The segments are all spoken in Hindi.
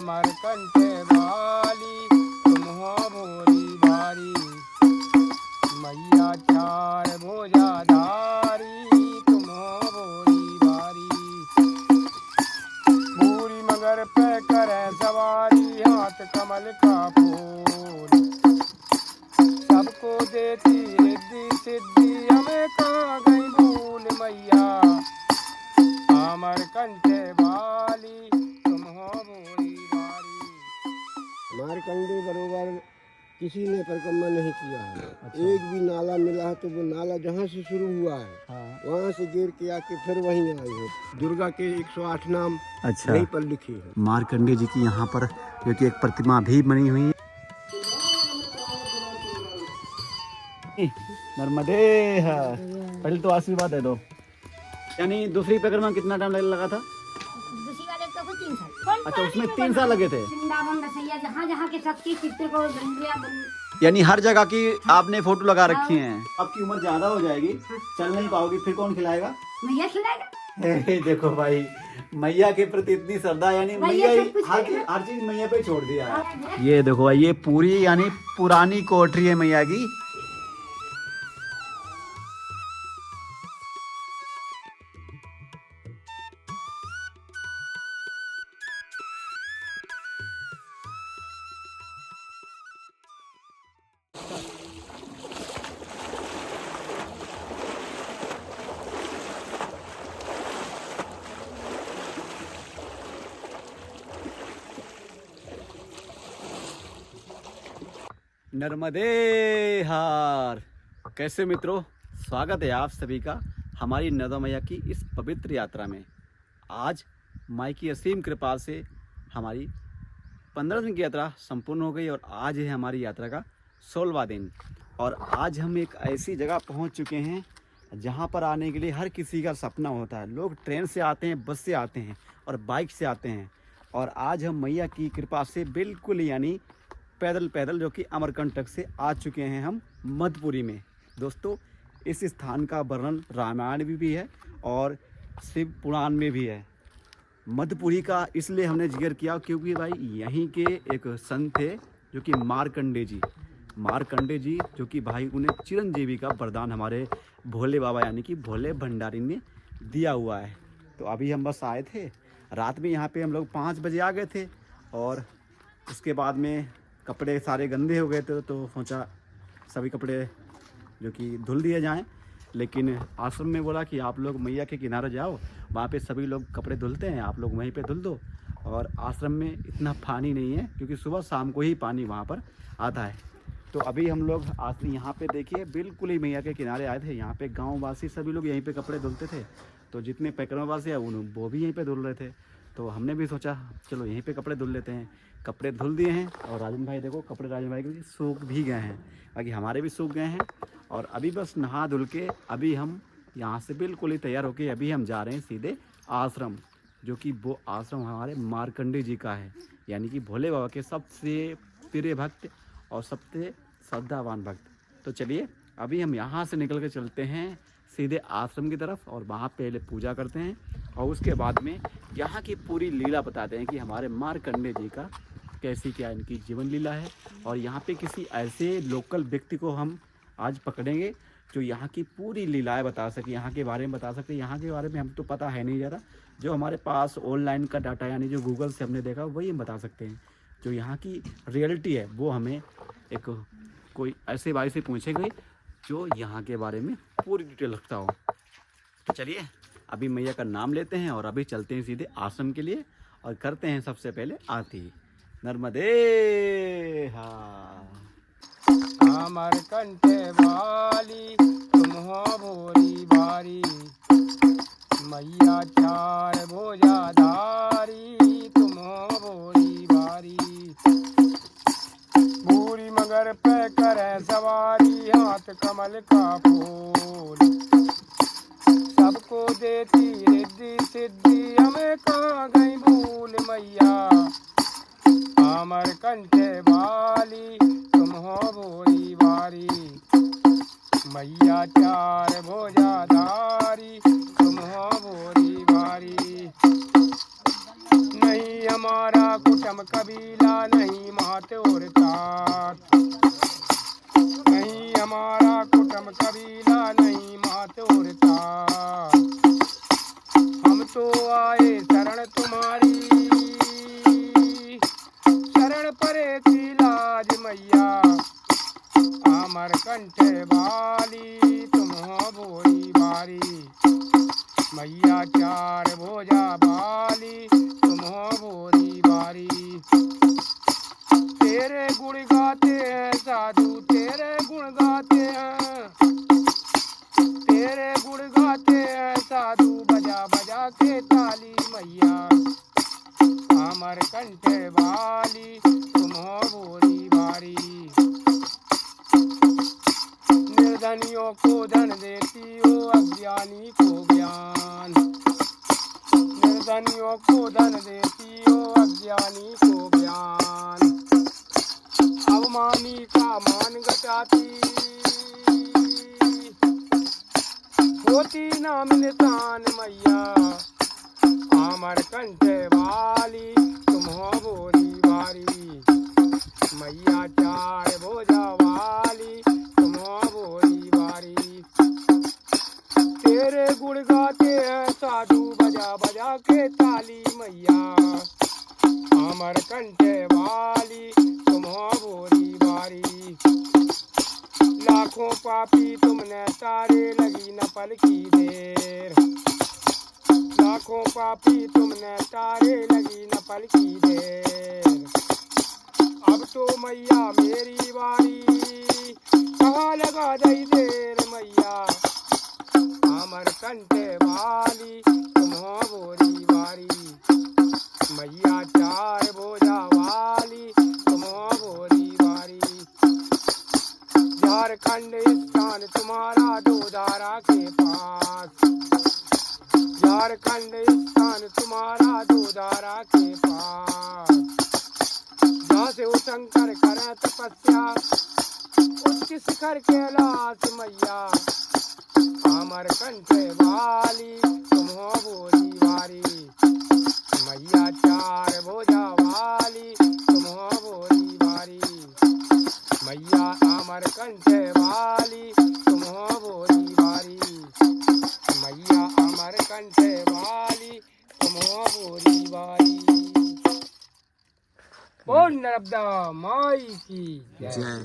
अमर कंठ वाली तुम हो भोली भारी, मैया चार भुजाधारी तुम हो भोली भारी। पूरी मगर पे करे सवारी हाथ कमल का फूल, सबको देती रिद्धि सिद्धि हमें कहाँ गई भूल मैया, अमर कंठ वाली तुम हो भोली भारी। मारकंडे बरोबर किसी ने परिक्रमा नहीं किया है। एक भी नाला मिला है तो वो नाला जहाँ से शुरू हुआ है वहाँ से गिर के आके फिर वहीं आई है। दुर्गा के 108 नाम वहीं पर लिखे हैं। मारकंडे जी की यहाँ पर जो कि एक प्रतिमा भी बनी हुई है। नर्मदे हर। पहले तो आशीर्वाद दे दो। यानी दूसरी परिक्रमा कितना टाइम लगा था? दूसरी वाले को 3 साल। अच्छा, उसमें 3 साल लगे थे। वृंदावन रसैया जहाँ जहाँ के सबके चित्र को यानी हर जगह की आपने फोटो लगा रखी हैं। आपकी उम्र ज्यादा हो जाएगी, चल नहीं पाओगी, फिर कौन खिलाएगा? मैया खिलाएगा। देखो भाई, मैया के प्रति इतनी श्रद्धा, यानी मैया ही हर चीज मैया पे छोड़ दिया है। ये देखो, ये पूरी यानी पुरानी कोठरी है मैया की। नर्मदे हार। कैसे मित्रों, स्वागत है आप सभी का हमारी नर्मदा मैया की इस पवित्र यात्रा में। आज माई की असीम कृपा से हमारी 15 दिन की यात्रा संपूर्ण हो गई और आज है हमारी यात्रा का 16वां दिन। और आज हम एक ऐसी जगह पहुंच चुके हैं जहां पर आने के लिए हर किसी का सपना होता है। लोग ट्रेन से आते हैं, बस से आते हैं और बाइक से आते हैं। और आज हम मैया की कृपा से बिल्कुल यानी पैदल जो कि अमरकंटक से आ चुके हैं हम मधुपुरी में। दोस्तों, इस स्थान का वर्णन रामायण में भी है और शिव पुराण में भी है। मधुपुरी का इसलिए हमने जिक्र किया क्योंकि भाई यहीं के एक संत थे जो कि मारकंडे जी जो कि भाई उन्हें चिरंजीवी का वरदान हमारे भोले बाबा यानी कि भोले भंडारी ने दिया हुआ है। तो अभी हम बस आए थे, रात में यहाँ पे हम लोग 5 बजे आ गए थे और उसके बाद में कपड़े सारे गंदे हो गए थे तो सोचा सभी कपड़े जो कि धुल दिए जाएं। लेकिन आश्रम में बोला कि आप लोग मैया के किनारे जाओ, वहाँ पे सभी लोग कपड़े धुलते हैं, आप लोग वहीं पे धुल दो। और आश्रम में इतना पानी नहीं है क्योंकि सुबह शाम को ही पानी वहाँ पर आता है। तो अभी हम लोग आज यहाँ पे देखिए बिल्कुल ही मैया के किनारे आए थे। यहाँ पे गाँव वासी सभी लोग यहीं पे कपड़े धुलते थे, तो जितने परिक्रमा वासी है वो भी यहीं पे धुल रहे थे। तो हमने भी सोचा चलो यहीं पे कपड़े धुल लेते हैं। कपड़े धुल दिए हैं और राजन भाई देखो कपड़े राजन भाई के सूख भी गए हैं, बाकी हमारे भी सूख गए हैं। और अभी बस नहा धुल के अभी हम यहाँ से बिल्कुल ही तैयार होके अभी हम जा रहे हैं सीधे आश्रम, जो कि वो आश्रम हमारे मारकंडे जी का है, यानी कि भोले बाबा के सबसे प्रिय भक्त और सबसे श्रद्धावान भक्त। तो चलिए अभी हम यहाँ से निकल के चलते हैं सीधे आश्रम की तरफ और वहाँ पहले पूजा करते हैं और उसके बाद में यहाँ की पूरी लीला बताते हैं कि हमारे मारकंडे जी का कैसी क्या इनकी जीवन लीला है। और यहाँ पे किसी ऐसे लोकल व्यक्ति को हम आज पकड़ेंगे जो यहाँ की पूरी लीलाएं बता सके, यहाँ के बारे में बता सके। यहाँ के बारे में हम तो पता है नहीं ज़्यादा, जो हमारे पास ऑनलाइन का डाटा यानी जो गूगल से हमने देखा वही हम बता सकते हैं। जो यहाँ की रियलिटी है वो हमें एक कोई ऐसे भाई से पूछेंगे जो यहाँ के बारे में पूरी डिटेल रखता हो। तो चलिए अभी मैया का नाम लेते हैं और अभी चलते हैं सीधे आश्रम के लिए और करते हैं सबसे पहले आरती। नर्मदे हार। अमर कंठ वाली तुम हो भोली भारी, मैया चार भुजाधारी तुम हो भोली भारी। पूरी मगर पे करे सवारी हाथ कमल का फूल, सबको देती रिद्धि सिद्धि हमें कहाँ गई भूल मैया, अमर कंठ वाली तुम हो भोली भारी, मैया चार भुजाधारी तुम हो भोली भारी। नहीं हम हमारा कुटुंब कबीला नहीं मात और तात, नहीं हमारा कुटुंब कबीला नहीं मात और तात। हम तो आए शरण तुम्हारी, शरण परे की लाज मैया, अमर कंठ वाली तुम हो भोरी बारी, मैया चार भोजा वाली तुम हो भोरी बारी। तेरे गुण गाते हैं साधु, तेरे गुण गाते हैं, तेरे गुण गाते हैं साधु, बजा बजा के ताली मैया, अमर कंठ वाली तुम हो भोरी बारी। निर्धनियों को धन देती हो, अज्ञानी को ज्ञान, निर्धनियों को धन देती हो, अज्ञानी को ज्ञान। अवमानी का मान घटाती, होती नाम निशान मैया, अमर कंठ वाली तुम हो भोरी बारी, मैया चार भोजा वाली तुम हो भोरी बारी। तेरे गुण गाते हैं साधु, बजा बजा के ताली मैया, अमर कंठ वाली तुम हो भोरी बारी। लाखों पापी तुमने तारे, लगी न पल की देर, लाखों पापी तुमने तारे, लगी न पल की देर। अब तो मैया मेरी बारी, कहाँ लगा दई देर मैया, अमर कंठ वाली तुम हो भोरी बारी, मैया चार भोजा वाली तुम हो भोरी बारी। झारखंड स्थान तुम्हारा दोधारा के पास, झारखंड स्थान तुम्हारा दोधारा के पास। जहाँ से वो शंकर करें तपस्या, उच्च शिखर कैलाश मैया, अमर कंठ वाली तुम हो भोरी बारी, मैया चार भोजा वाली तुम हो भोरी बारी, मैया अमर कंठ वाली तुम हो भोरी बारी, मैया अमर कंठ वाली तुम हो भोरी बारी। बोल नर्मदा माई की जय।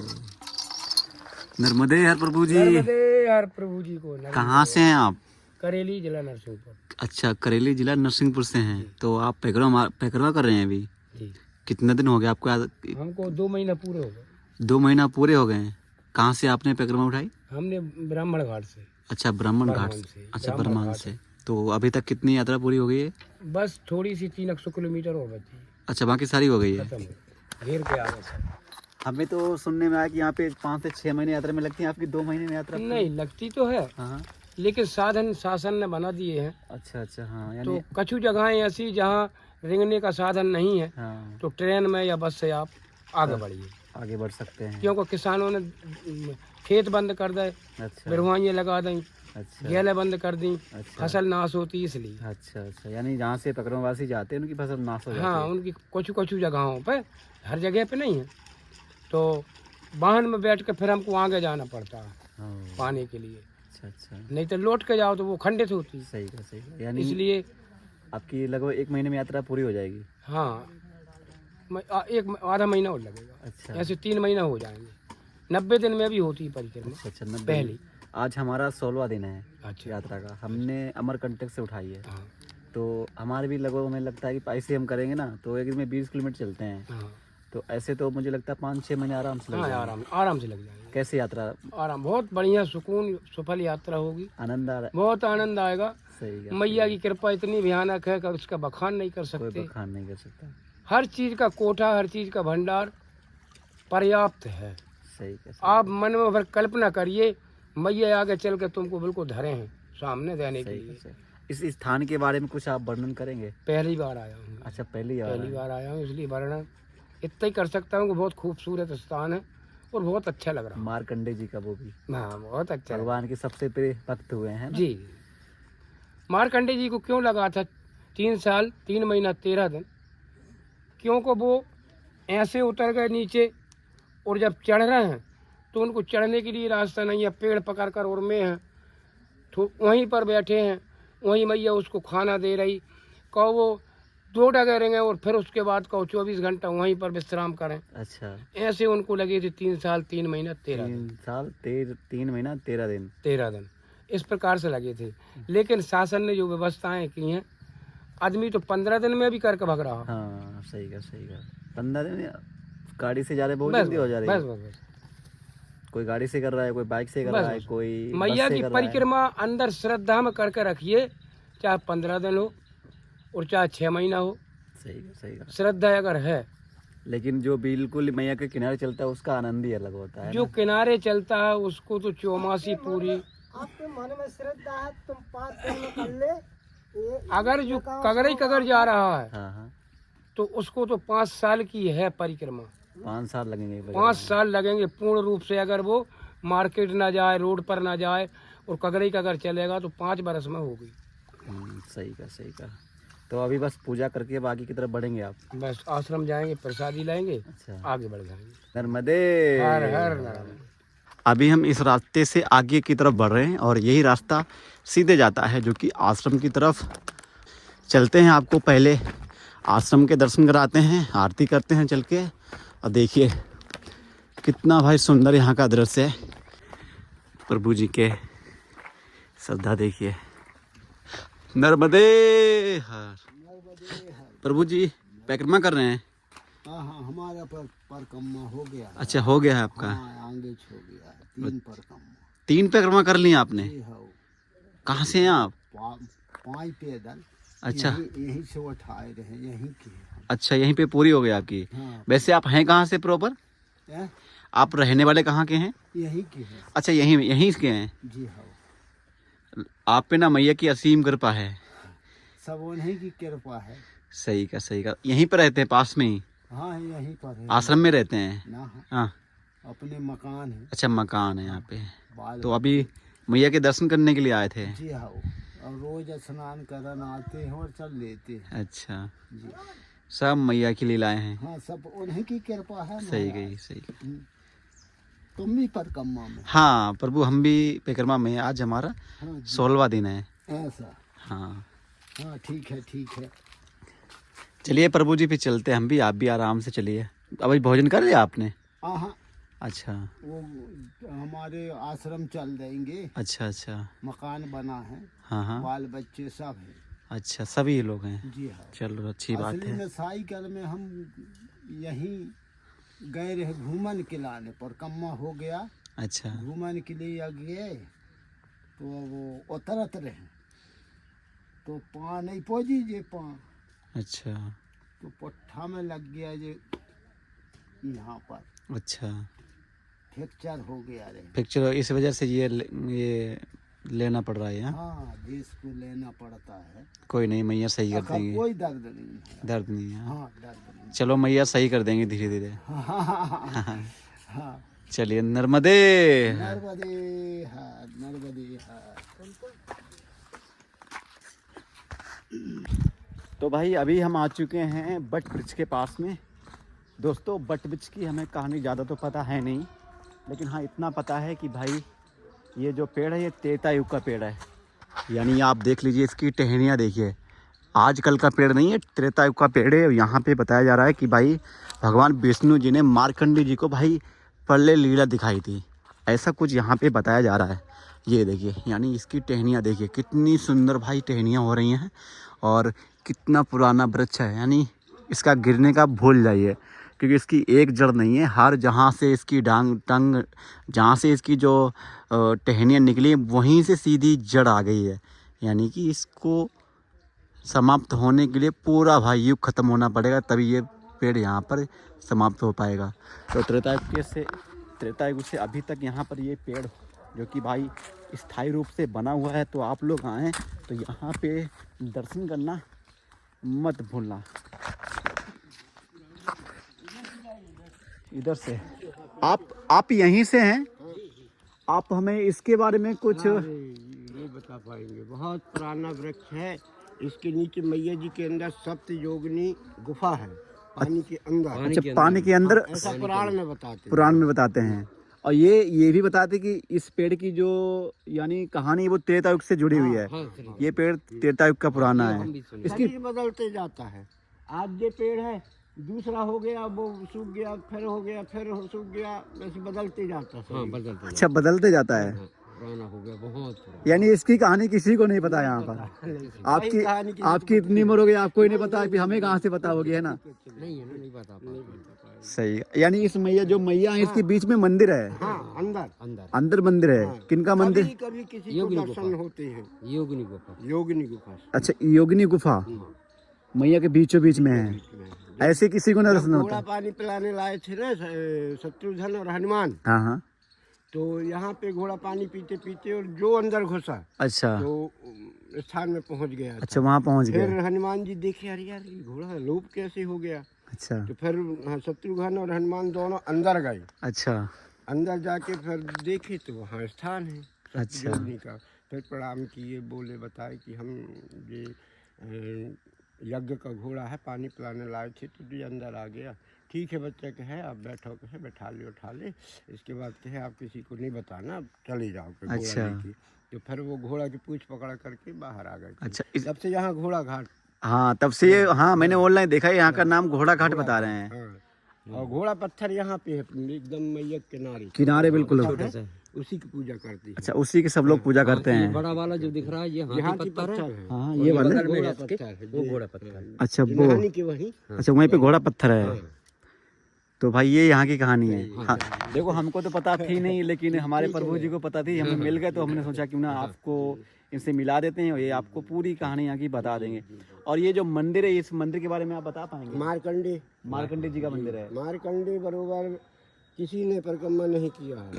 नर्मदे हर प्रभु जी। नर्मदे हर प्रभु जी को। कहाँ से हैं आप? करेली जिला नरसिंहपुर। अच्छा, करेली जिला नरसिंहपुर से हैं। तो आप पैकरवा कर रहे हैं अभी? जी। कितने दिन हो गए आपको? हमको 2 महीना पूरे हो गए। 2 महीना पूरे हो गए हैं। कहाँ से आपने पैकरवा उठाई? हमने ब्राह्मण घाट से। अच्छा, ब्राह्मण घाट से। अच्छा, ब्राह्मण से। तो अभी तक कितनी यात्रा पूरी हो गई है? बस थोड़ी सी 300 किलोमीटर हो गई थी। अच्छा, बाकी सारी हो गई है। खत्म हो घेर के आ गए। हमें तो सुनने में आया कि यहाँ पे 5 से 6 महीने यात्रा में लगती है, आपकी 2 महीने में यात्रा? नहीं लगती तो है, हाँ। लेकिन साधन शासन ने बना दिए हैं। अच्छा अच्छा, हाँ। तो यानी कछु जगहें ऐसी जहाँ रेंगने का साधन नहीं है, हाँ, तो ट्रेन में या बस से आप आगे बढ़िए, आगे बढ़ सकते हैं। क्योंकि किसानों ने खेत बंद कर दे, अच्छा बिरवाइयाँ लगा दें, अच्छा गेले बंद कर दी, अच्छा फसल नाश होती इसलिए। अच्छा अच्छा, यानी जहाँ से पैकरवासी जाते हैं उनकी फसल नाश हो जाती हाँ, है। उनकी कुछ जगहों पे, हर जगह पे नहीं है। तो वाहन में बैठ के फिर हमको आगे जाना पड़ता है हाँ, पाने के लिए, अच्छा अच्छा, नहीं तो लौट के जाओ तो वो खंडित होती, सही का सही का। यानी इसलिए आपकी लगभग 1 महीने में यात्रा पूरी हो जाएगी। हाँ, एक आधा महीना और लगेगा। अच्छा ऐसे 3 महीना हो जाएंगे। 90 दिन में भी होती है परिक्रमा अच्छा अच्छा, 90 पहली। आज हमारा 16वां दिन है अच्छा। यात्रा का। हमने अमरकंटक से उठाई है। हाँ तो हमारे भी लगभग हमें लगता है कि ऐसे हम करेंगे ना तो एक दिन में 20 किलोमीटर चलते हैं। हाँ तो ऐसे तो मुझे लगता है 5-6 महीने आराम से लग हाँ, जाएंगे। आराम से लग जाएंगे। कैसे यात्रा? आराम, बहुत बढ़िया सुकून सफल यात्रा होगी, आनंद आ रहा बहुत आनंद आएगा। है? सही है। मैया की कृपा इतनी भयानक है कि उसका बखान नहीं कर कोई सकते। बखान नहीं कर सकता। हर चीज का कोठा, हर चीज का भंडार पर्याप्त है। सही है। आप मन में भर कल्पना करिए, मैया आगे चल के तुमको बिल्कुल धरे हैं सामने देने के सही लिए। है। इस स्थान के बारे में कुछ आप वर्णन करेंगे? पहली बार आया हूँ। अच्छा, पहली बार आया हूँ, इसलिए वर्णन इतना ही कर सकता हूँ कि बहुत खूबसूरत स्थान है और बहुत अच्छा लग रहा है। मार्कंडे जी का वो भी हाँ, बहुत अच्छा लगा। भगवान के सबसे प्रिय भक्त हुए हैं ना? जी, मार्कंडे जी को क्यों लगा था 3 साल 3 महीना 13 दिन क्योंकि वो ऐसे उतर गए नीचे और जब चढ़ रहे हैं तो उनको चढ़ने के लिए रास्ता नहीं है, पेड़ पकड़ कर और में हैं तो वहीं पर बैठे हैं। वहीं मैया उसको खाना दे रही। कहो वो 2 डगरेंगे और फिर उसके बाद कहो 24 घंटा वहीं पर विश्राम करें। अच्छा, ऐसे उनको लगे थे 3 साल 3 महीना 13 दिन। 3 साल 3 महीना 13 दिन। 13 दिन इस प्रकार से लगे थे। लेकिन शासन ने जो व्यवस्थाएं की हैं, आदमी तो 15 दिन में भी करके भग रहा। हाँ सही का 15 दिन गाड़ी से जा रहे, बहुत बस जल्दी हो जा रही बस है। बस कोई गाड़ी से कर रहा है, कोई बाइक से कर बस रहा है, बस। कोई मैया बस से की कर रहा है। परिक्रमा अंदर श्रद्धा में करके रखिए, चाहे 15 दिन हो और चाहे 6 महीना हो, सही का। श्रद्धा अगर है। लेकिन जो बिल्कुल मैया के किनारे चलता है उसका आनंद ही अलग होता है जो ना? किनारे चलता है उसको तो चौमासी पूरी। आपके मन में श्रद्धा है, तुम 5 दिन में कर ले। अगर जो कगर जा रहा है हाँ, तो उसको तो 5 साल की है परिक्रमा। 5 साल लगेंगे। 5 साल लगेंगे पूर्ण रूप से। अगर वो मार्केट ना जाए, रोड पर ना जाए और कगर चलेगा तो 5 बरस में होगी। सही का। तो अभी बस पूजा करके बाकी की तरफ बढ़ेंगे आप? बस आश्रम जाएंगे, प्रसादी लाएंगे, अच्छा, आगे बढ़ जाएंगे। नर्मदे। हर हर नर्मदे। अभी हम इस रास्ते से आगे की तरफ बढ़ रहे हैं और यही रास्ता सीधे जाता है जो कि आश्रम की तरफ। चलते हैं, आपको पहले आश्रम के दर्शन कराते हैं, आरती करते हैं चल के। और देखिए कितना भाई सुंदर यहाँ का दृश्य है। प्रभु जी के श्रद्धा देखिए। नर्मदे हर। प्रभु जी परिक्रमा कर रहे हैं? हाँ, हमारा परिक्रमा हो गया। अच्छा, हो गया है आपका? हाँ, आगे हो गया। 3 परिक्रमा। 3 परिक्रमा कर ली आपने? हाँ। कहाँ से हैं आप? 5 पैदल। अच्छा, यहीं से उठाए रहे, यहीं के। अच्छा, यहीं पे पूरी हो गई आपकी? हाँ। वैसे आप हैं कहाँ से प्रॉपर? आप रहने वाले कहाँ के हैं? यहीं के हैं। अच्छा, यहीं के हैं? जी हाँ। आप पे ना मैया की असीम कृपा है। सब उन्हीं की कृपा है। सही का। यहीं पर रहते हैं, पास में ही? हाँ, यहीं पर है। आश्रम में रहते हैं ना? हाँ। अपने मकान है। अच्छा, मकान है यहाँ पे। बाल तो अभी मैया के दर्शन करने के लिए आए थे? जी हाँ। और रोज स्नान करन आते हैं और चल लेते हैं। अच्छा, जी। सब मैया की लीलाएं हैं। हाँ, सब उन्हीं की कृपा है। सही गई। तुम भी परिक्रमा में? हाँ प्रभु, हम भी परिक्रमा में हैं। आज हमारा 16वां दिन है। ऐसा? हाँ, ठीक है। चलिए प्रभु जी, फिर चलते हैं हम भी, आप भी आराम से चलिए। अभी भोजन कर लिया आपने? हाँ। अच्छा, वो हमारे आश्रम चल देंगे। अच्छा। मकान बना है। हाँ। बाल बच्चे सब है। अच्छा, सभी लोग हैं? जी हाँ। चलो, अच्छी बात असली है। में साइकिल में हम यहीं गए रहे घूमन के लाने पर कम्मा हो गया। अच्छा, घूमन के लिए गए तो वो उतरत रहे तो पाँ नहीं पहुँची जे पाँ। अच्छा। तो पट्ठा में लग गया जे यहाँ पर। अच्छा, फ्रैक्चर हो गया रहे। फ्रैक्चर इस वजह से ये लेना पड़ रहा है? हाँ, देश को लेना पड़ता है। कोई नहीं, मैया सही कर देंगे। कोई दर्द नहीं है। दर्द नहीं है? हाँ, दर्द नहीं। चलो, मैया सही कर देंगे धीरे धीरे। हाँ। चलिए, नर्मदे। नर्मदे हर। तो भाई अभी हम आ चुके हैं बट वृक्ष के पास में। दोस्तों, बट वृक्ष की हमें कहानी ज़्यादा तो पता है नहीं, लेकिन हाँ इतना पता है कि भाई ये जो पेड़ है ये त्रेता युग का पेड़ है। यानी आप देख लीजिए, इसकी टहनियाँ देखिए। आजकल का पेड़ नहीं है, त्रेता युग का पेड़ है। यहाँ पे बताया जा रहा है कि भाई भगवान विष्णु जी ने मार्कंडी जी को भाई प्रलय लीला दिखाई थी, ऐसा कुछ यहाँ पे बताया जा रहा है। ये देखिए, यानी इसकी टहनियाँ देखिए कितनी सुंदर भाई टहनियाँ हो रही हैं और कितना पुराना वृक्ष है। यानी इसका गिरने का भूल जाइए, क्योंकि इसकी एक जड़ नहीं है। हर जहाँ से इसकी टंग जहाँ से इसकी जो टहनियाँ निकली वहीं से सीधी जड़ आ गई है। यानी कि इसको समाप्त होने के लिए पूरा भाई युग ख़त्म होना पड़ेगा, तभी ये पेड़ यहाँ पर समाप्त हो पाएगा। तो त्रेता युग से अभी तक यहाँ पर ये पेड़ जो कि भाई स्थायी रूप से बना हुआ है, तो आप लोग आएँ तो यहाँ पे दर्शन करना मत भूलना। इधर से आप यहीं से हैं? आप हमें इसके बारे में कुछ नहीं बता पाएंगे। बहुत पुराना वृक्ष है। इसके नीचे मैया जी के अंदर सप्त योगिनी गुफा है पानी के अंदर। अच्छा, पानी के अंदर ऐसा पुराण में बताते हैं। पुराण में बताते हैं। और ये भी बताते कि इस पेड़ की जो यानी कहानी वो त्रेता युग से जुड़ी हुई है। ये पेड़ त्रेता युग का पुराना है। इसकी बदलते जाता है। आज ये पेड़ है, दूसरा हो गया, वो सूख गया, फिर हो गया, फिर सूख गया, ऐसे बदलते जाता है। अच्छा, बदलते जाता है। पुराना हो गया, बहुत यानी इसकी कहानी किसी को नहीं पता यहाँ पर। आपकी इतनी उम्र हो गई, आपको ही नहीं पता कि हमें कहाँ से पता होगी, है ना? नहीं है ना, नहीं पता। सही। यानी इस मैया जो मैया है इसके बीच में मंदिर है। हाँ, अंदर अंदर मंदिर है। किनका मंदिर? कभी किसी को दर्शन होते हैं। योगिनी गुफा। अच्छा, योगिनी गुफा मैया के बीचों बीच में है। ऐसे किसी को दर्शन होता घोड़ा है? पानी पिलाने लाए थे ना शत्रुघ्न और हनुमान, हाँ हाँ। तो यहाँ पे घोड़ा पानी पीते पीते और जो अंदर घुसा अच्छा तो स्थान में पहुँच गया था। अच्छा, वहाँ पहुँच फिर गए। हनुमान जी देखे, अरे यार ये घोड़ा लोप कैसे हो गया। अच्छा तो फिर शत्रुघ्न और हनुमान दोनों अंदर गए। अच्छा अंदर जाके फिर देखे तो वहाँ स्थान है अच्छा। योगिनी का। फिर प्रणाम किए, बोले बताए कि हम ये यज्ञ का घोड़ा है, पानी पिलाने लाए थे तो ये अंदर आ गया। ठीक है बच्चा, कहे आप बैठो, कहे बैठा ले उठा ले, इसके बाद कहे आप किसी को नहीं बताना, आप चले जाओ। घोड़ा अच्छा। लेके तो फिर वो घोड़ा की पूंछ पकड़ करके बाहर आ गए। अच्छा, तब से यहाँ घोड़ा घाट। हाँ, तब से ये, हाँ मैंने ऑनलाइन देखा है, यहाँ का नाम घोड़ा घाट बता रहे हैं। हाँ। और घोड़ा पत्थर यहाँ पे है एकदम मैया किनारे किनारे बिल्कुल। उसी की पूजा करती है। अच्छा, उसी की सब लोग पूजा करते हैं। बड़ा वाला जो दिख रहा है ये हाथी पत्थर है। हाँ, ये वाला घोड़ा पत्थर है, वो घोड़ा पत्थर है। अच्छा वो, नहाने के वहीं। अच्छा वहीं पे घोड़ा पत्थर है। तो भाई ये यहाँ की कहानी है। हाँ, देखो हमको तो पता थी नहीं, लेकिन हमारे प्रभु जी को पता थी, हमें मिल गए तो हमने सोचा क्यों ना आपको इनसे मिला देते हैं और ये आपको पूरी कहानी यहाँ की बता देंगे। और ये जो मंदिर है, इस मंदिर के बारे में आप बता पाएंगे? मार्कंडे जी का मंदिर है। मार्कंडे बरोबर किसी ने परिक्रमा नहीं किया है।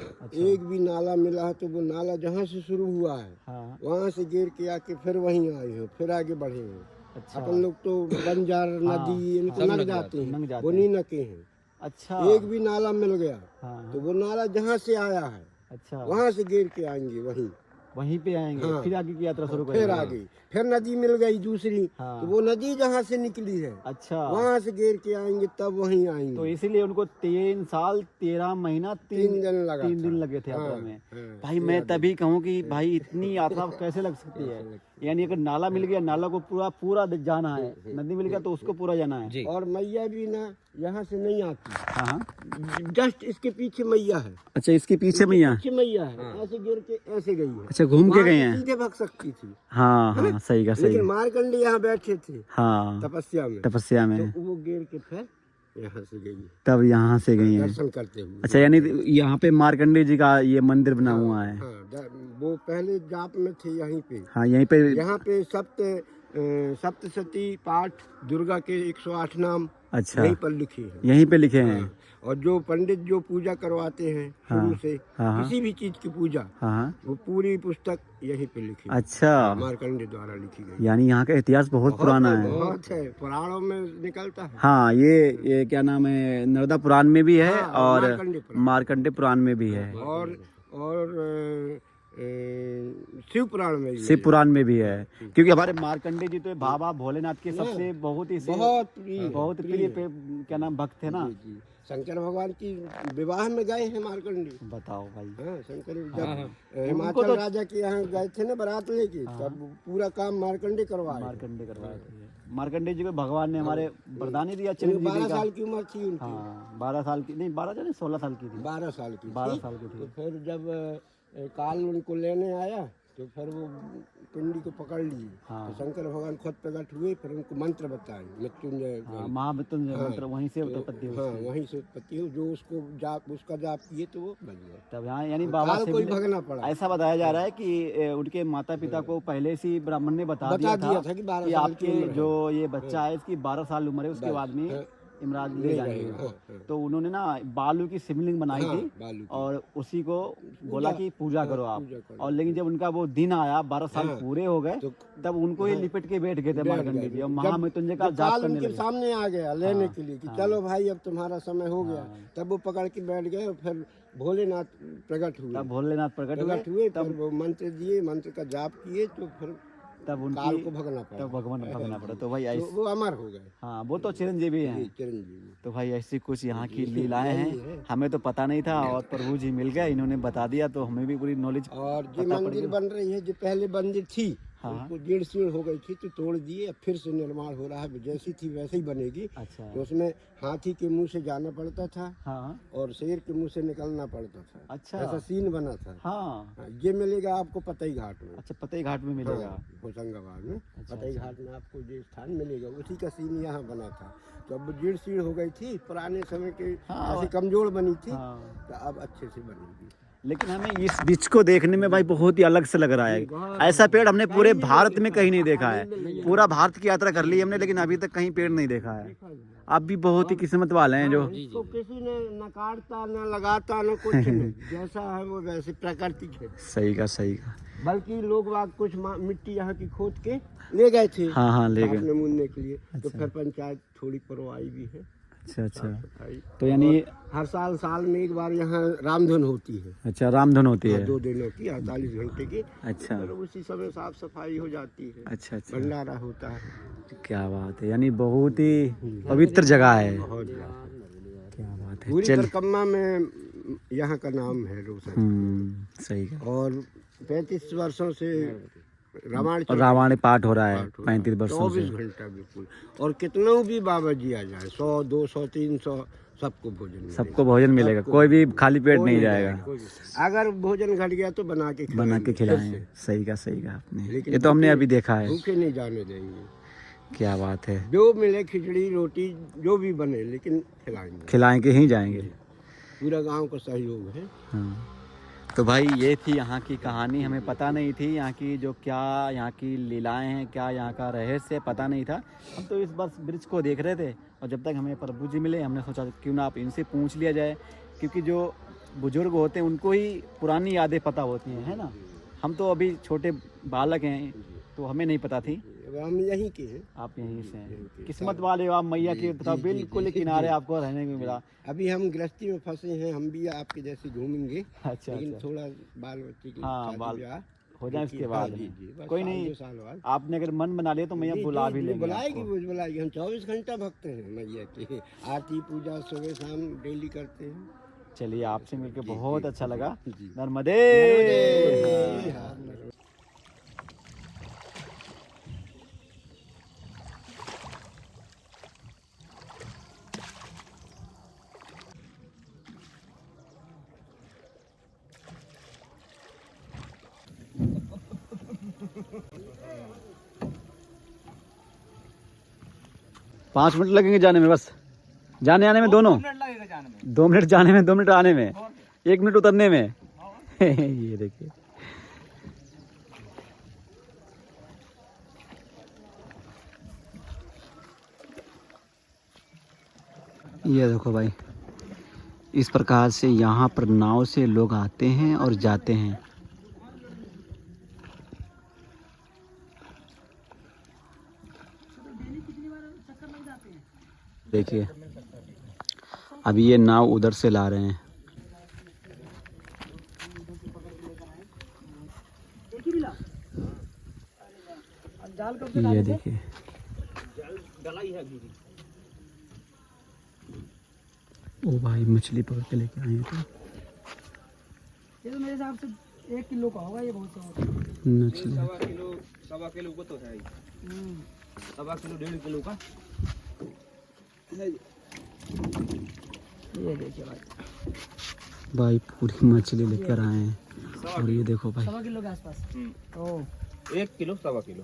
एक भी नाला मिला है तो वो नाला जहाँ से शुरू हुआ है हाँ। वहाँ से गिर के आके फिर वहीं आए हो, फिर आगे बढ़े हो। अच्छा। अपन लोग तो बंजार नदी इनको नग जाते हैं, वो नहीं नके हैं। अच्छा। एक भी नाला मिल गया हाँ। तो वो नाला जहाँ से आया है अच्छा, वहाँ से गिर के आएंगे वहीं पे आएंगे। हाँ। फिर आगे की यात्रा शुरू फिर करेंगे। आगे फिर नदी मिल गई दूसरी, हाँ। तो वो नदी जहाँ से निकली है अच्छा, वहाँ से गिर के आएंगे, तब वहीं आएंगे। तो इसीलिए उनको 3 साल 13 महीना 3 दिन लगा 3 दिन था। लगे थे यात्रा हाँ, में। हाँ, भाई मैं तभी कहूँ कि भाई इतनी यात्रा कैसे लग सकती है? यानी अगर नाला मिल गया, नाला को पूरा जाना है, नदी मिल गया तो उसको पूरा जाना है। और मैया भी ना यहाँ से नहीं आती, हाँ हाँ। जस्ट इसके पीछे मैया है। अच्छा, इसके पीछे मैया। पीछे मैया है, ऐसे गिर के ऐसे गई है। अच्छा, घूम के गए हैं। सीधे भग सकती थी, हाँ हाँ, सही का सही। लेकिन मारकंडे यहाँ बैठे थे हाँ, तपस्या में, तपस्या में, तो वो गिर के फिर यहाँ से गई, तब यहाँ से गई हैं। दर्शन करते हुए। अच्छा, यानी यहाँ पे मार्कंडे जी का ये मंदिर बना हुआ है। हाँ, वो पहले जाप में थे यहीं पे। हाँ, यहीं पे। यहाँ पे सप्तशती पाठ दुर्गा के 108 नाम अच्छा, यहीं पर लिखे हैं। यहीं पे लिखे हैं। हाँ, और जो पंडित जो पूजा करवाते हैं शुरू से, हाँ। किसी भी चीज की पूजा, हाँ, वो पूरी पुस्तक यहीं पे लिखी है। अच्छा, मार्कंडे द्वारा लिखी गई। यानी यहाँ का इतिहास बहुत पुराना है। बहुत है, पुराणों में निकलता है। हाँ, ये क्या नाम है, नर्मदा पुराण में भी है हाँ, और मार्कंडे पुराण। मार्कंडे पुराण में भी है, और शिव पुराण में भी शिव है। पुराण में भी है। क्योंकि हमारे मार्कंडे जी तो बाबा भोलेनाथ के सबसे बहुत ही बहुत प्रिय क्या नाम भक्त है ना। जी। शंकर भगवान की विवाह में गए हैं मार्कंडे। बताओ भाई। हाँ, शंकर जब हिमाचल राजा के यहाँ गए थे ना बारात लेके, तब पूरा काम मार्कंडे करवाए। मार्कंडे करवाए थे। मार्कंडे जी को भगवान ने हमारे वरदान दिया। 12 साल की उम्र थी उनकी। हाँ, 12 साल की नहीं, 12 नहीं 16 साल की थी। 12 साल की 12 साल की तो थी। फिर जब काल उनको लेने आया तो फिर वो पिंडी को पकड़ लिए। हाँ। तो शंकर भगवान खुद प्रकट हुए, फिर उनको मंत्र बताए, मृत्युंजय। हाँ, महामृत्युंजय मंत्र वहीं से उत्पत्ति हुई। हाँ, वहीं से उत्पत्ति हुई। जो उसको उसका जाप किए तो वो बन गए। तब यहाँ यानी बाबा काल से कोई मिले। भगना पड़ा। ऐसा बताया जा रहा है कि उनके माता पिता को पहले से ही ब्राह्मण ने बता दिया था कि 12 कि साल की आपके उम्र है। जो ये बच्चा है इसकी 12 साल उम्र है, उसके बाद में इमराज ले जाएंगे। हाँ। तो उन्होंने ना बालू की शिवलिंग बनाई थी बालू की। और उसी को बोला कि पूजा करो आप। पूजा करो। और लेकिन जब उनका वो दिन आया, 12 साल पूरे हो गए, तो तब उनको ये लिपट के बैठ गए थे मार्कंडे जी और महामृत्युंजय का जब जाप काल करने उनके लगे। सामने आ गया लेने के लिए कि चलो भाई अब तुम्हारा समय हो गया, तब वो पकड़ के बैठ गए और फिर भोलेनाथ प्रकट हुए। तब भोलेनाथ प्रकट हुए। प्रकट हुए तब वो मंत्र दिए, मंत्र का जाप किए तो फिर तब उनकी काल को भगना पड़ा, तब भगवान भगना पड़ा। तो भाई तो ऐसे, वो अमर हो गए। हाँ वो तो चिरंजीवी हैं। चिरंजीवी। तो भाई ऐसी कुछ यहाँ की लीलाएं हैं, हमें तो पता नहीं था और प्रभु जी मिल गए, इन्होंने बता दिया तो हमें भी पूरी नॉलेज। और जो मंदिर बन रही है, जो पहले मंदिर थी हाँ। उनको डेढ़ सीढ़ हो गई थी तो तोड़ दिए, अब फिर से निर्माण हो रहा है, जैसी थी वैसे ही बनेगी। अच्छा। तो उसमें हाथी के मुंह से जाना पड़ता था हाँ और शेर के मुंह से निकलना पड़ता था। अच्छा। ऐसा सीन बना था। हाँ हाँ, ये मिलेगा आपको पतई घाट में। अच्छा, पतई घाट में मिलेगा। हाँ, होशंगाबाद में पतई घाट में आपको जो स्थान मिलेगा उसी का सीन यहाँ बना था। तो अब जीर्ण सीढ़ हो गई थी, पुराने समय के ऐसी कमजोर बनी थी। हाँ। तो अब अच्छे से बनेगी। लेकिन हमें इस वृक्ष को देखने में भाई बहुत ही अलग से लग रहा है। ऐसा पेड़ हमने पूरे भारत में कहीं नहीं देखा है। पूरा भारत की यात्रा कर ली हमने, लेकिन अभी तक कहीं पेड़ नहीं देखा है। आप भी बहुत ही किस्मत वाले हैं जो इसको किसी ने न काटता न लगाता न कुछ नहीं, जैसा है वो वैसे प्राकृतिक है। सही का सही का। बल्कि लोग बाग कुछ मिट्टी यहाँ की खोद के ले गए थे। हाँ हाँ ले गए। नमूने के लिए। तो फिर पंचायत थोड़ी परवाही भी है। अच्छा अच्छा। सफाई। तो यानी हर साल में एक बार यहाँ रामधुन होती है। अच्छा, रामधुन होती है 2 दिनों की, 48 घंटे की। अच्छा और उसी समय साफ सफाई हो जाती है। अच्छा अच्छा। भंडारा होता है। क्या बात है, यानी बहुत ही पवित्र जगह है। बहुत क्या बात है। पूरी चल, परिक्रमा में यहाँ का नाम है रोशन। सही का। और 35 वर्षों से रामायण पाठ हो रहा है 35 वर्षों से। 24 घंटा बिल्कुल। और कितनों भी बाबा जी आ जाए, 100 200 300 सबको भोजन मिलेगा। सबको भोजन मिलेगा, कोई भी खाली पेट नहीं जाएगा। अगर भोजन घट गया तो बना के खिलाएंगे। सही का आपने, लेकिन ये तो हमने अभी देखा है। भूखे नहीं जाने देंगे। क्या बात है। जो मिले खिचड़ी रोटी जो भी बने, लेकिन खिलाएंगे ही जाएंगे। पूरा गांव का सहयोग है। हाँ। तो भाई ये थी यहाँ की कहानी, हमें पता नहीं थी यहाँ की जो क्या यहाँ की लीलाएं हैं, क्या यहाँ का रहस्य पता नहीं था। हम तो इस बस ब्रिज को देख रहे थे और जब तक हमें प्रभु जी मिले हमने सोचा क्यों ना आप इनसे पूछ लिया जाए, क्योंकि जो बुजुर्ग होते हैं उनको ही पुरानी यादें पता होती हैं, है ना। हम तो अभी छोटे बालक हैं तो हमें नहीं पता थी। हम यहीं के हैं। आप यहीं से हैं, किस्मत वाले हो आप, मैया के बिल्कुल किनारे आपको रहने को मिला। अभी हम गृहस्थी में फंसे हैं, हम भी आपके जैसे घूमेंगे। अच्छा लेकिन अच्छा। थोड़ा बाल बच्चे की हाँ, शादी बाल ब्याह हो जाए उसके बाद जी, बस कोई 2 नहीं। साल बाद आपने अगर मन बना लिया तो मैया बुला भी लेंगे बुलाएगी, आपको। वो बुलाएगी। हम 24 घंटा भक्त हैं मैया के। आरती पूजा सुबह शाम डेली करते हैं। चलिए, आपसे मिलकर बहुत अच्छा लगा। जी। नर्मदे। पाँच मिनट लगेंगे जाने में, बस जाने आने में दोनों। 2 मिनट जाने में, 2 मिनट आने में, 1 मिनट उतरने में। ये देखिए, ये देखो भाई, इस प्रकार से यहाँ पर नाव से लोग आते हैं और जाते हैं। देखिए, अभी ये नाव उधर से ला रहे हैं। ये देखिए, ओ भाई मछली पकड़ के लेके आए हैं। ये तो मेरे हिसाब से 1 किलो का होगा, ये बहुत सा मछली 1.25 किलो को तो है ही। 1.25 किलो 1.5 किलो का। ये देखिए भाई पूरी मछली लेकर आए हैं। और ये देखो भाई, 1.25 किलो के आसपास। ओ 1 किलो 1.25 किलो।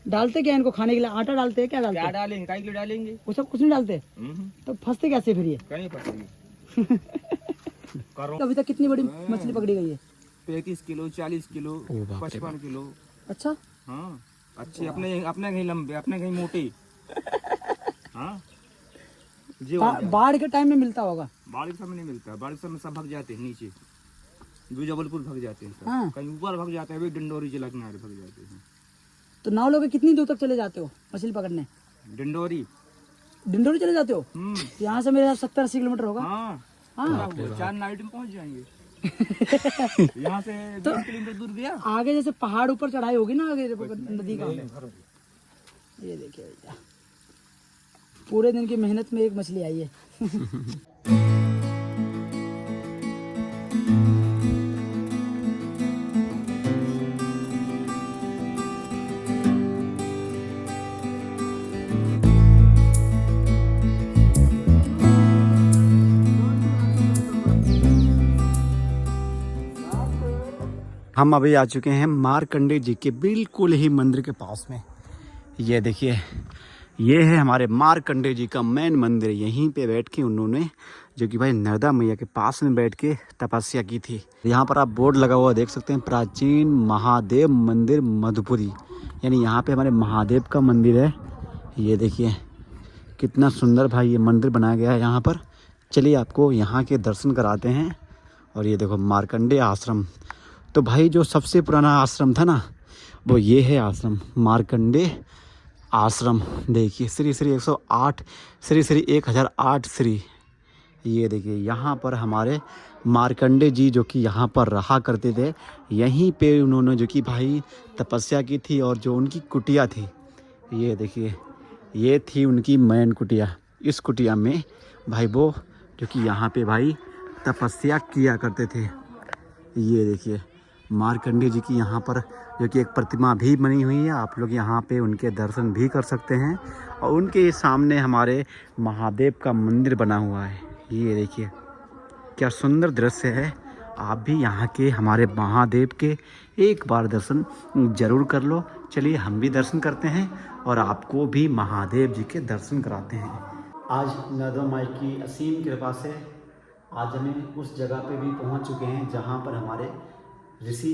डालते क्या इनको खाने के लिए? आटा डालते हैं, क्या डालते क्या हैं? डालेंगे? काई किलो डालेंगे? वो सब कुछ नहीं डालते, तो फंसते कैसे फिर ये? कहीं फंसेंगे। तो अभी तक कितनी बड़ी मछली पकड़ी गई है? 35 किलो 40 किलो ओ बाप रे 55 किलो। अच्छा, हाँ अच्छे, अपने अपने कहीं लंबे, अपने कहीं मोटे। हाँ जी। बाढ़ के टाइम में मिलता होगा। बाढ़ के समय नहीं मिलता, बाढ़ के समय सब भाग जाते हैं नीचे, जो जबलपुर भाग जाते हैं सब। हाँ। कहीं ऊपर भाग जाते हैं, वे डंडोरी जिला किनारे भाग जाते हैं। तो नाव लोगे कितनी दूर तक चले जाते हो मछली पकड़ने? डंडोरी चले जाते हो? यहाँ से मेरे 70-80 किलोमीटर होगा। हाँ हाँ, 4 नाइट में पहुंच जाएंगे। यहाँ से 2 किलोमीटर दूर गया। आगे जैसे पहाड़ ऊपर चढ़ाई होगी ना आगे नदी का। ये देखिए भैया, पूरे दिन की मेहनत में एक मछली आई है। हम अभी आ चुके हैं मार्कंडे जी के बिल्कुल ही मंदिर के पास में। ये देखिए, ये है हमारे मार्कंडे जी का मेन मंदिर। यहीं पे बैठ के उन्होंने जो कि भाई नर्मदा मैया के पास में बैठ के तपस्या की थी। यहाँ पर आप बोर्ड लगा हुआ देख सकते हैं, प्राचीन महादेव मंदिर मधुपुरी, यानी यहाँ पे हमारे महादेव का मंदिर है। ये देखिए कितना सुंदर भाई ये मंदिर बनाया गया है यहाँ पर। चलिए आपको यहाँ के दर्शन कराते हैं। और ये देखो मार्कंडे आश्रम। तो भाई जो सबसे पुराना आश्रम था ना, वो ये है आश्रम मार्कंडे आश्रम। देखिए श्री श्री 108 श्री श्री 1008 श्री। ये देखिए यहाँ पर हमारे मार्कंडे जी जो कि यहाँ पर रहा करते थे, यहीं पे उन्होंने जो कि भाई तपस्या की थी। और जो उनकी कुटिया थी, ये देखिए ये थी उनकी मैन कुटिया। इस कुटिया में भाई वो जो कि यहाँ पे भाई तपस्या किया करते थे। ये देखिए मार्कंडे जी की यहाँ पर जो कि एक प्रतिमा भी बनी हुई है। आप लोग यहाँ पे उनके दर्शन भी कर सकते हैं। और उनके सामने हमारे महादेव का मंदिर बना हुआ है। ये देखिए क्या सुंदर दृश्य है। आप भी यहाँ के हमारे महादेव के एक बार दर्शन ज़रूर कर लो। चलिए हम भी दर्शन करते हैं और आपको भी महादेव जी के दर्शन कराते हैं। आज नर्मदा माई की असीम कृपा से आज हमें उस जगह पे भी पहुँच चुके हैं जहाँ पर हमारे ऋषि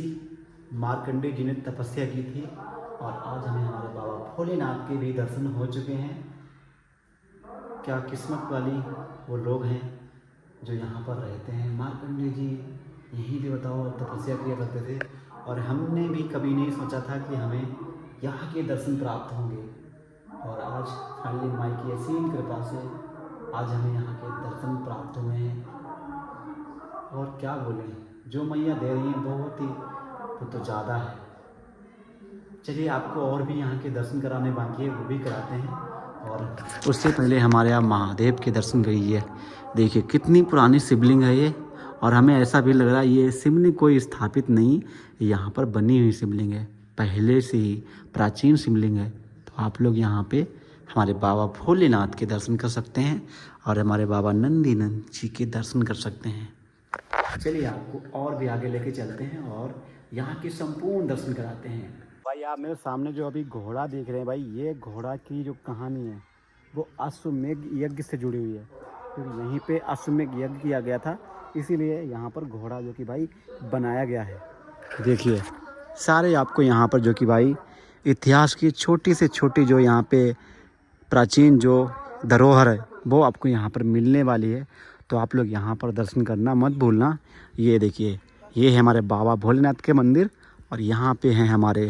मार्कंडे जी ने तपस्या की थी। और आज हमें हमारे बाबा भोलेनाथ के भी दर्शन हो चुके हैं। क्या किस्मत वाली वो लोग हैं जो यहाँ पर रहते हैं। मार्कंडे जी यहीं पे बताओ तपस्या किया करते थे। और हमने भी कभी नहीं सोचा था कि हमें यहाँ के दर्शन प्राप्त होंगे। और आज फाइनली माई की असीम कृपा से आज हमें यहाँ के दर्शन प्राप्त हुए हैं। और क्या बोलें, जो मैया दे रही हैं बहुत ही वो तो ज़्यादा है। चलिए आपको और भी यहाँ के दर्शन कराने बाकी है, वो भी कराते हैं। और उससे पहले हमारे यहाँ महादेव के दर्शन करिए। देखिए कितनी पुरानी शिवलिंग है ये। और हमें ऐसा भी लग रहा है ये शिवलिंग कोई स्थापित नहीं, यहाँ पर बनी हुई शिवलिंग है, पहले से ही प्राचीन शिवलिंग है। तो आप लोग यहाँ पे हमारे बाबा भोलेनाथ के दर्शन कर सकते हैं और हमारे बाबा नंदीनंद जी के दर्शन कर सकते हैं। चलिए आपको और भी आगे लेके चलते हैं और यहाँ के संपूर्ण दर्शन कराते हैं। भाई आप मेरे सामने जो अभी घोड़ा देख रहे हैं, भाई ये घोड़ा की जो कहानी है वो अश्वमेघ यज्ञ से जुड़ी हुई है। क्योंकि यहीं पे अश्वमेघ यज्ञ किया गया था, इसीलिए यहाँ पर घोड़ा जो कि भाई बनाया गया है। देखिए सारे आपको यहाँ पर जो कि भाई इतिहास की छोटी से छोटी जो यहाँ पे प्राचीन जो धरोहर है वो आपको यहाँ पर मिलने वाली है। तो आप लोग यहाँ पर दर्शन करना मत भूलना। ये देखिए ये है हमारे बाबा भोलेनाथ के मंदिर और यहाँ पे हैं हमारे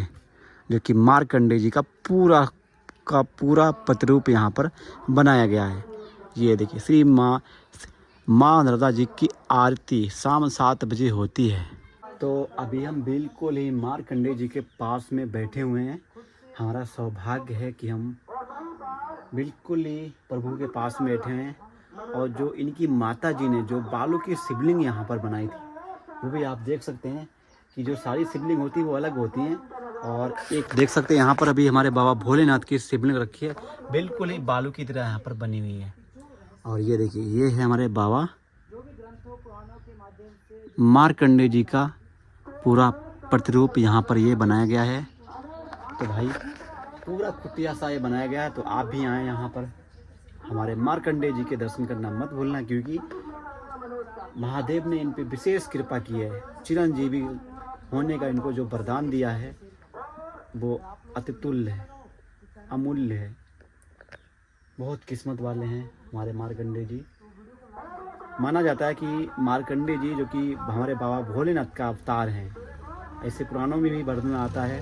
जो कि मार्कंडे जी का पूरा प्रतिरूप यहाँ पर बनाया गया है। ये देखिए श्री माँ नर्मदा जी की आरती शाम 7 बजे होती है। तो अभी हम बिल्कुल ही मार्कंडे जी के पास में बैठे हुए हैं। हमारा सौभाग्य है कि हम बिल्कुल ही प्रभु के पास में बैठे हैं। और जो इनकी माता जी ने जो बालू की शिवलिंग यहाँ पर बनाई थी, वो भी आप देख सकते हैं कि जो सारी शिवलिंग होती है वो अलग होती हैं। और एक देख सकते हैं यहाँ पर अभी हमारे बाबा भोलेनाथ की शिवलिंग रखी है, बिल्कुल ही बालू की तरह यहाँ पर बनी हुई है। और ये देखिए ये है हमारे बाबा मार्कंडे जी का पूरा प्रतिरूप यहाँ पर ये बनाया गया है। तो भाई पूरा कुटिया सा ये बनाया गया है। तो आप भी आएँ यहाँ पर हमारे मार्कंडे जी के दर्शन करना मत भूलना, क्योंकि महादेव ने इन पे विशेष कृपा की है। चिरंजीवी होने का इनको जो वरदान दिया है वो अतितुल्य है, अमूल्य है। बहुत किस्मत वाले हैं हमारे मार्कंडे जी। माना जाता है कि मार्कंडे जी जो कि हमारे बाबा भोलेनाथ का अवतार हैं। ऐसे पुराणों में भी वर्णन आता है,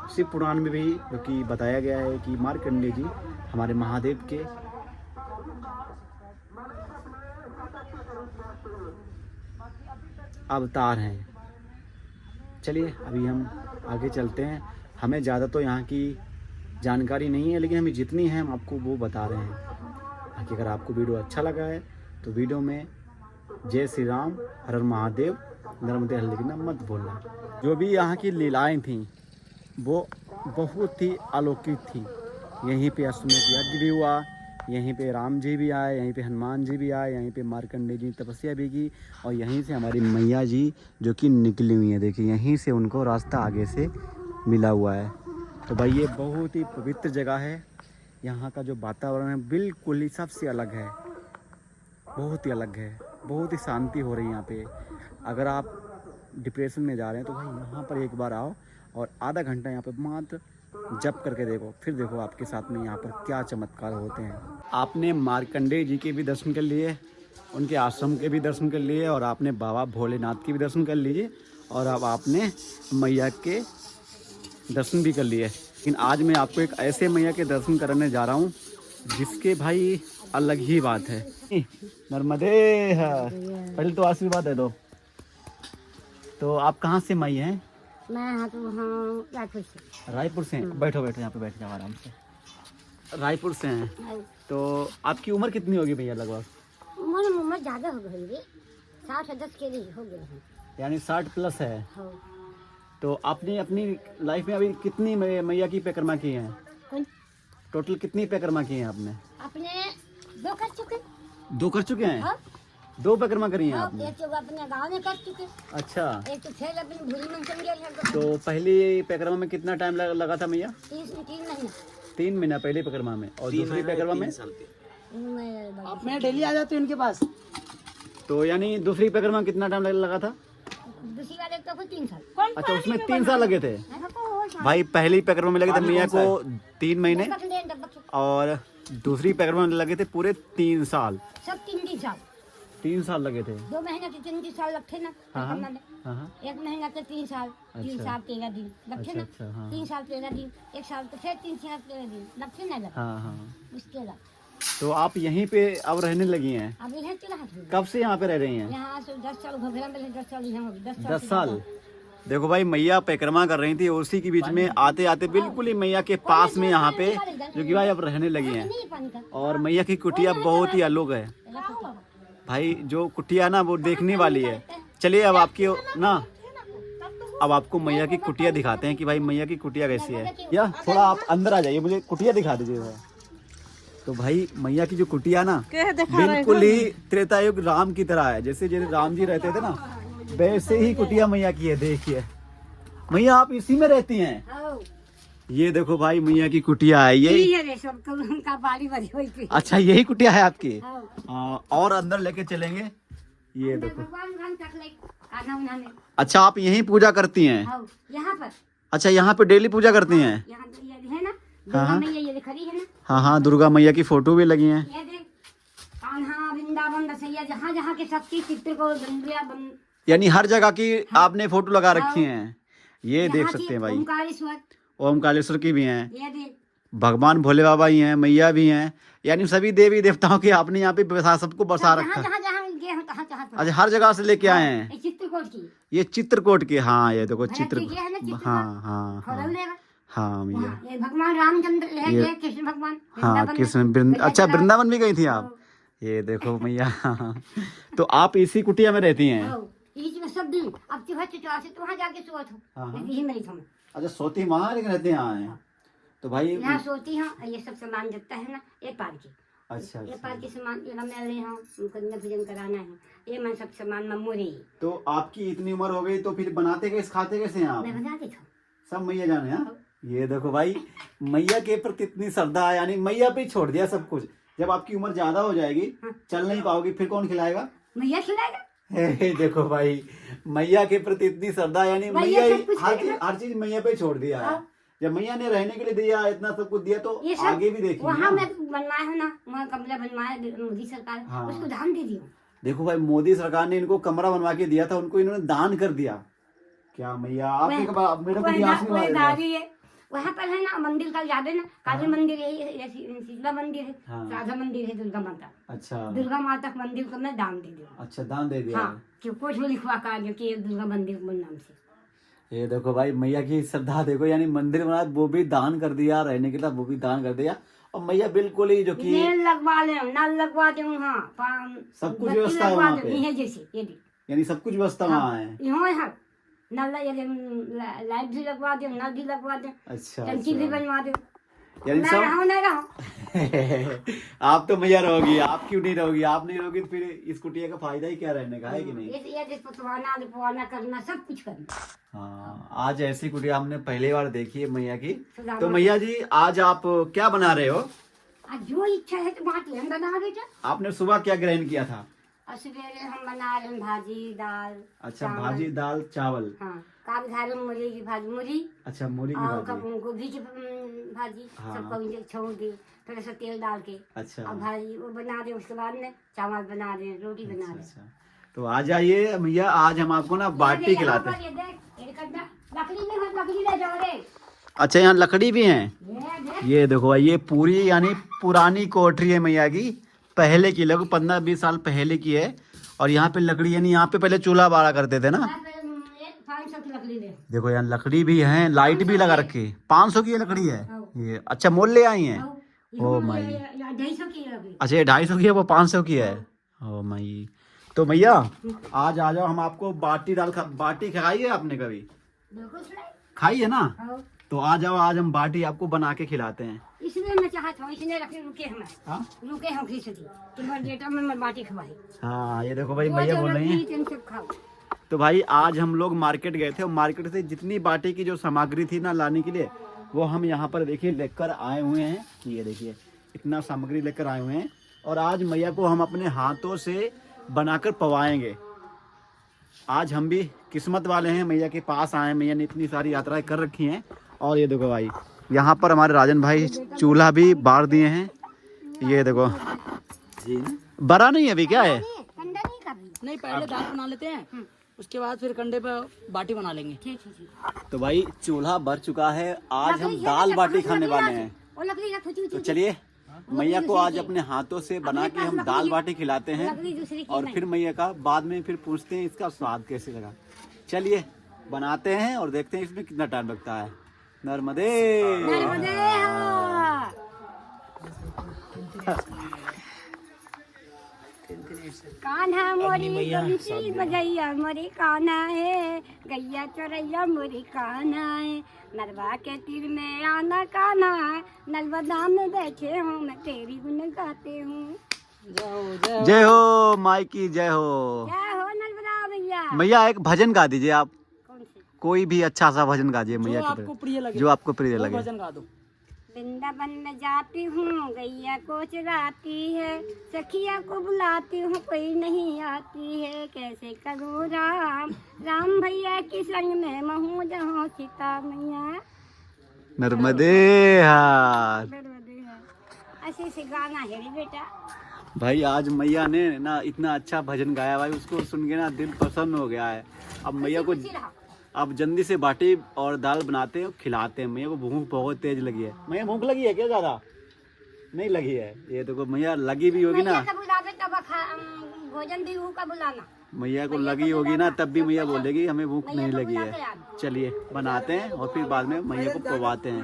शिव पुराण में भी जो कि बताया गया है कि मार्कंडे जी हमारे महादेव के अवतार हैं। चलिए अभी हम आगे चलते हैं। हमें ज़्यादा तो यहाँ की जानकारी नहीं है, लेकिन हमें जितनी है हम आपको वो बता रहे हैं। बाकी अगर आपको वीडियो अच्छा लगा है तो वीडियो में जय श्री राम, हर हर महादेव, नर्मदे हर लिखना मत भूलना। जो भी यहाँ की लीलाएँ थीं वो बहुत ही अलौकिक थी। यहीं पे अश्वमेध यज्ञ भी हुआ, यहीं पे राम जी भी आए, यहीं पे हनुमान जी भी आए, यहीं पे मार्कंडेय जी तपस्या भी की, और यहीं से हमारी मैया जी जो कि निकली हुई हैं। देखिए यहीं से उनको रास्ता आगे से मिला हुआ है। तो भाई ये बहुत ही पवित्र जगह है। यहाँ का जो वातावरण है बिल्कुल ही सबसे अलग है, बहुत ही अलग है, बहुत ही शांति हो रही है यहाँ पे। अगर आप डिप्रेशन में जा रहे हैं तो भाई यहाँ पर एक बार आओ और आधा घंटा यहाँ पे मात्र जप करके देखो, फिर देखो आपके साथ में यहाँ पर क्या चमत्कार होते हैं। आपने मार्कंडेय जी के भी दर्शन कर लिए, उनके आश्रम के भी दर्शन कर लिए, और आपने बाबा भोलेनाथ के भी दर्शन कर लीजिए, और अब आपने मैया के दर्शन भी कर लिए। लेकिन आज मैं आपको एक ऐसे मैया के दर्शन कराने जा रहा हूँ जिसके भाई अलग ही बात है। नर्मदे हर। पहले तो आशीर्वाद दे दो। तो आप कहाँ से माई हैं? मैं हाँ तो वहाँ रायपुर से। रायपुर से हैं। बैठो बैठो, यहाँ पे बैठ जाओ आराम से। रायपुर से हैं। तो आपकी उम्र कितनी होगी भैया लगभग? उम्र ज़्यादा हो गई रे, 60 के लिए हो गए हैं। यानी 60 प्लस है। हाँ। तो आपने अपनी लाइफ में अभी कितनी मैया की परिक्रमा की हैं? कौन? टोटल कितनी परिक्रमा की हैं आपने? अपने 2 कर चुके। 2 कर चुके हैं? हाँ। 2 परिक्रमा करी हैं हाँ, आपने? एक तो अपने गाँव में कर चुके। अच्छा। एक तो फिर अपनी भूरी मंचन गए। तो पहली परिक्रमा में कितना टाइम लगा था मैया? 3 महीने। 3 महीना पहली परिक्रमा में, और दूसरी परिक्रमा में? आप मैं डेली आ जाते हैं उनके पास। तो यानी दूसरी परिक्रमा में कितना टाइम लगा था? दूसरी वाले तो कुछ 3 साल। अच्छा, उसमें 3 साल लगे थे। ऐसा तो हो सकता भाई पहली परिक्रमा में लगे थे मैया को 3 महीने, है। और दूसरी परिक्रमा में लगे थे पूरे 3 साल। सब 3 साल। 3 साल लगे थे। 2 महीने के 3 साल लगते ना। हाँ, परिक्रमा में। हाँ। 1 महीना के 3 साल, 3 अच्छा। साल 13 दिन लगते ना। अच्छा, हाँ। 3 साल 13 दिन, 1 साल तो फिर 3 साल 13 दिन लगते ना लगा। हाँ हाँ। उसके बाद तो आप यहीं पे अब रहने लगी हैं? अब इधर चला है। कब से यहाँ पे रह रही हैं? यहाँ से 10 साल घोघरा में 10 साल यहाँ हो गए। 10 साल। देखो भाई मैया परिक्रमा कर रही थी, उसी के बीच में आते आते बिल्कुल ही मैया के पास में यहाँ पे जो कि भाई अब रहने लगी हैं। नहीं पानी का। और मैया की कुटिया बहुत ही अलग है भाई। जो कुटिया ना वो देखने वाली है। चलिए अब आपकी ना, अब आपको मैया की कुटिया दिखाते हैं कि भाई मैया की कुटिया कैसी है। या थोड़ा आप अंदर आ जाइए, मुझे कुटिया दिखा दीजिए। तो भाई मैया की जो कुटिया ना बिल्कुल ही त्रेता युग राम की तरह है। जैसे जैसे राम जी रहते थे ना, वैसे ही कुटिया मैया की है। देखिए मैया आप इसी में रहती हैं? हाँ। ये देखो भाई मैया की कुटिया है ये। यही है रे सब का बाड़ी बड़ी हुई थी। अच्छा यही कुटिया है आपकी? हाँ। और अंदर लेके चलेंगे। ये देखो। भगवान घर तक ले खाना बनाने। अच्छा आप यहीं पूजा करती हैं? हाँ, यहाँ पर। अच्छा यहाँ पे डेली पूजा करती हैं? यहाँ तो ये है ना, हाँ। दुर्गा मैया ये खड़ी है ना। हाँ हाँ, दुर्गा मैया की फोटो भी लगी हैं। ये देख, कान्हा, वृंदावन, रसैया, जहाँ जहाँ के सबकी चित्र को बन यानी हर जगह की आपने फोटो लगा रखी हैं। ये देख यहाँ सकते की हैं भाई। ओमकारेश्वर, ओमकारेश्वर की भी हैं, ये देख। भगवान भोले बाबा ही हैं, मैया भी हैं। यानी सभी देवी देवताओं के आपने यहाँ पे सबको बसा जहाँ रखा है। जहाँ जहाँ गए हो तहाँ तहाँ अच्छा हर जगह से लेके आए हैं। ये चित्रकूट की ये चित्रकूट के, हाँ ये देखो भरत चित्र, जी के है ना चित्रकूट। हाँ हाँ खोल हाँ लेगा। हाँ मैया, वहाँ ये भगवान रामचंद्र है, ये कृष्ण भगवान हाँ वृंदावन कृष्ण में। अच्छा वृंदावन भी गई थी आप? हाँ। ये देखो मैया। तो आप इसी कुटिया में रहती हैं? हाँ, इसी में सब दिन अब त्योहार से तो वहाँ जाके सोत हो। हाँ, हाँ। यही मेरी थम। अच्छा सोती वहाँ लेके रहते हैं यहाँ हैं। तो भाई यहाँ सोती हूँ, ये सब सामान जगता है ना, ये पार की। अच्छा ये अच्छा। पार के सामान ये मैं ले हूँ, कन्या भोजन कराना है। ये मैं सब सामान ममोरी तो आपकी इतनी उम्र हो गई तो फिर बनाते कैसे, खाते कैसे हैं आप? मैं बना देता हूँ। सब मैया जाने। हाँ ये देखो भाई मैया के प्रति इतनी श्रद्धा है, यानी मैया पे ही छोड़ दिया सब कुछ। जब आपकी उम्र ज्यादा हो जाएगी, चल नहीं पाओगी, फिर कौन खिलाएगा? मैया खिलाएगा। हे देखो भाई मैया के प्रति इतनी श्रद्धा, यानी मैया ही हर चीज मैया पे छोड़ दिया है। जब मैया ने रहने के लिए दिया, इतना सब कुछ दिया, तो आगे भी देखिए। वहाँ मैं बनवाया हूँ ना, वहाँ कमरा बनवाया मोदी सरकार, हाँ। उसको दान दे दिया। देखो भाई मोदी सरकार ने इनको कमरा बनवा के दिया था, उनको इन्होंने दान कर दिया। क्या मैया आपके मेरे को भी आंसू आ रहे हैं। वहाँ पर है ना मंदिर का याद है ना, काली मंदिर है, शीतला मंदिर है, हाँ। राधा मंदिर है, दुर्गा माता। अच्छा दुर्गा माता का मंदिर को मैं दान दे दूँ। अच्छा, दान दे दिया हाँ, कि कुछ भी लिखवा का जो कि दुर्गा मंदिर के नाम से। ये देखो भाई, मैया की श्रद्धा देखो, यानी मंदिर बना वो भी दान कर दिया, रहने के लिए वो भी दान कर दिया। और मैया बिल्कुल ही जो कि नेल लगवा ले, नल लगवा दूँ, हाँ, सब कुछ बत्ती व्यवस्था है लगवा वहाँ दूँ, पे। ये जैसे ये भी। यानी सब कुछ व्यवस्था वहाँ है। यहाँ है नल, ये लाइट भी लगवा दो, नल भी लगवा दो, अच्छा टंकी भी अच्छा। बनवा दो। यानी मैं सब रहूँ नहीं रहूँ। आप तो मैया रहोगी, आप क्यों नहीं रहोगी? आप नहीं रहोगी तो फिर इस कुटिया का फायदा ही क्या रहने का, है कि नहीं? ये पुतवाना लिपवाना करना, सब कुछ करना। हाँ, आज ऐसी कुटिया हमने पहली बार देखी है मैया की। सजावट। तो मैया जी आज आप क्या बना रहे हो? आज जो इच्छा है तो बात हम बना बेटा। आपने सुबह क्या ग्रहण किया था? और सवेरे हम बना रहे हैं भाजी दाल। अच्छा, चावल। भाजी दाल चावल। हाँ, काब धारे मूली की भाजी, मूली अच्छा, मूली की और भाजी। गोभी की भाजी, हाँ। सबको छोड़ दी, थोड़ा सा तेल डाल के। अच्छा और भाजी वो बना दे, उसके बाद में चावल बना दे, रोटी बना दे। अच्छा। तो आ जाइए मैया, आज हम आपको ना बाटी खिलाते हैं। ये देख, ये करना, लकड़ी में मत, लकड़ी ले जाओ रे। अच्छा, यहाँ लकड़ी भी है। ये देख, ये देखो भाई, ये पूरी यानी पुरानी कोठरी है मैया की, पहले की, लगभग 15-20 साल पहले की है। और यहाँ पे लकड़ी, यानी यहाँ पे पहले चूल्हा बाड़ा करते थे ना। 500 की लकड़ी ले। देखो यहाँ लकड़ी भी है, लाइट भी लगा रखी है। 500 की ये लकड़ी है ये। अच्छा, मोल ले आई है। ओ माई, 250 की लकड़ी। अच्छा ये 250 की है, वो 500 की है। ओ माई, तो भैया आज आ जाओ, हम आपको बाटी बाटी खाई है आपने कभी? बिल्कुल सही। खाई है ना? हाँ। तो आ जाओ, आज हम बाटी आपको बना के खिलाते हैं। इसलिए मैं चाहता हूँ, इसलिए रखे रुके हमें, हाँ रुके हम खिचड़ी कि मैं बेटा में बाटी खवाई। हाँ, ये देखो भाई, वो भैया जो बोल रही हैं। लकड़ी तुम सब खाओ। तो भाई आज हम लोग मार्केट गए थे और मार्केट से जितनी बाटी की जो सामग्री थी ना लाने के लिए, वो हम यहाँ पर देखिए लेकर आए हुए हैं। ये देखिए इतना सामग्री लेकर आए हुए हैं। और आज मैया को हम अपने हाथों से बनाकर पवाएंगे। आज हम भी किस्मत वाले हैं, मैया के पास आए। मैया ने इतनी सारी यात्राएं कर रखी हैं। और ये देखो भाई, यहाँ पर हमारे राजन भाई चूल्हा भी बार दिए हैं। ये देखो जी, बड़ा नहीं है अभी, क्या है? ठंडा नहीं कर रही। नहीं, पहले दाल बना लेते हैं, उसके बाद फिर कंडे पे बाटी बना लेंगे। ठीक ठीक ठीक। तो भाई चूल्हा भर चुका है, आज हम दाल बाटी खाने वाले हैं। वो लकड़ी रखो, तो चलिए मैया को आज अपने हाथों से बना के हम दाल बाटी खिलाते हैं। लकड़ी दूसरी की और नहीं। फिर मैया का बाद में फिर पूछते हैं इसका स्वाद कैसे लगा। चलिए बनाते हैं और देखते हैं इसमें कितना टाइम लगता है। नर्मदे। नर्मदे हाँ। कान्हा मोरी बंसी बजैया मोरी कान्हा है, गैया चोरैया मोरी कान्हा है, नरवा के तीर में आना कान्हा, नर्मदा में बैठे हूँ मैं तेरी गुन गाते हूँ। जय हो माई की जय हो। क्या हो नर्मदा भैया? मैया एक भजन गा दीजिए आप, कौन से? कोई भी अच्छा सा भजन गा दीजिए मैया जो के आपको प्रति, प्रिय लगे, जो आपको प्रिय वो लगे। भजन गा दो। वृंदावन में जाती हूँ गैया को चराती है, सखिया को बुलाती हूँ कोई नहीं आती है, कैसे करूँ राम राम भैया के संग में महू जहाँ सीता मैया। नर्मदे हार। ऐसे से गाना है रे बेटा। भाई आज मैया ने ना इतना अच्छा भजन गाया भाई, उसको सुन के ना दिल प्रसन्न हो गया है। अब मैया को अब जल्दी से बाटी और दाल बनाते हैं और खिलाते हैं। मैया को भूख बहुत तेज लगी है। मैया भूख लगी है क्या? ज्यादा नहीं लगी है। ये तो मैया लगी भी होगी ना, मैया का बुलावे तब भोजन भी का बुलाना। मैया को लगी होगी ना तब भी मैया बोलेगी हमें भूख नहीं लगी है। चलिए बनाते हैं और फिर बाद में मैया को पवाते हैं।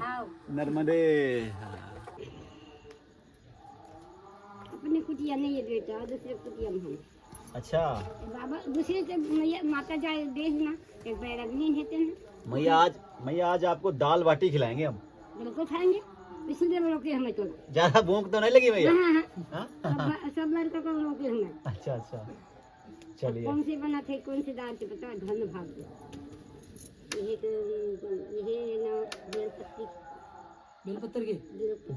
आओ। नर्मदे। अपनी कुटिया नहीं है बेटा, दूसरे कुटिया में हम। अच्छा बाबा दूसरे से मैया माता जाए देखना, एक बैर अग्नि हेते हैं। मैया आज आपको दाल बाटी खिलाएंगे हम। बिल्कुल खाएंगे, इसलिए रोके हमें तो। ज्यादा भूख तो नहीं लगी मैया? हाँ, सब लड़का को रोके हमें। अच्छा अच्छा, चलिए। कौन से बना थे, कौन से दाल थे बता, धन भाग दो। ये ना बेलपत्ती, बेलपत्र की